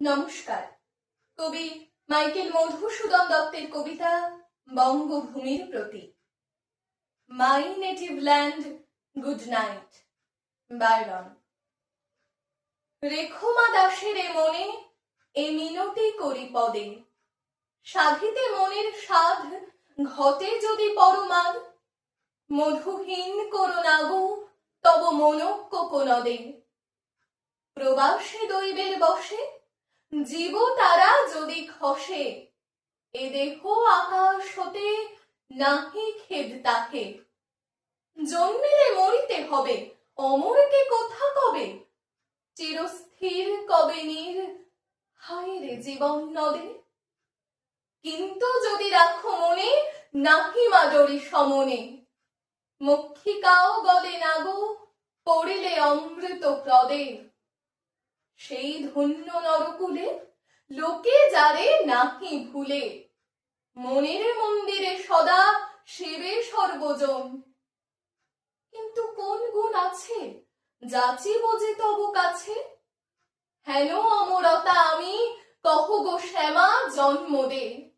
নমস্কার। কবি মাইকেল মধুসূদন দত্তের কবিতা বঙ্গভূমির প্রতি। My native land, good night. Byron. রেখমা দাসের এ মনে এ মিনতি করি পদে, সাধিতে মনের সাধ ঘটে যদি পরমাদ, মধুহীন করো না গো তব মনক্য কোনদে। প্রবাসী দৈবের বসে জীব তারা যদি খসে, এ দেহ আকাশ হতে নাহি খেদ তাকে। জন্মিলে মরিতে হবে, অমরকে কোথা কবে, চিরস্থির কবে নীর হায় রে জীবন নদে। কিন্তু যদি রাখো মনে নাহি মাদরি সমনে, মক্ষিকাও গলে না গো পড়িলে অমৃত প্রদে। সেই ধন্য নরকুলে লোকে যারে নাহি ভুলে, মনের মন্দিরে সদা সেবে সর্বজন। কিন্তু কোন গুণ আছে যাচিব যে তব কাছে, হেন অমরতা আমি কহ গো শ্যামা জন্ম দে।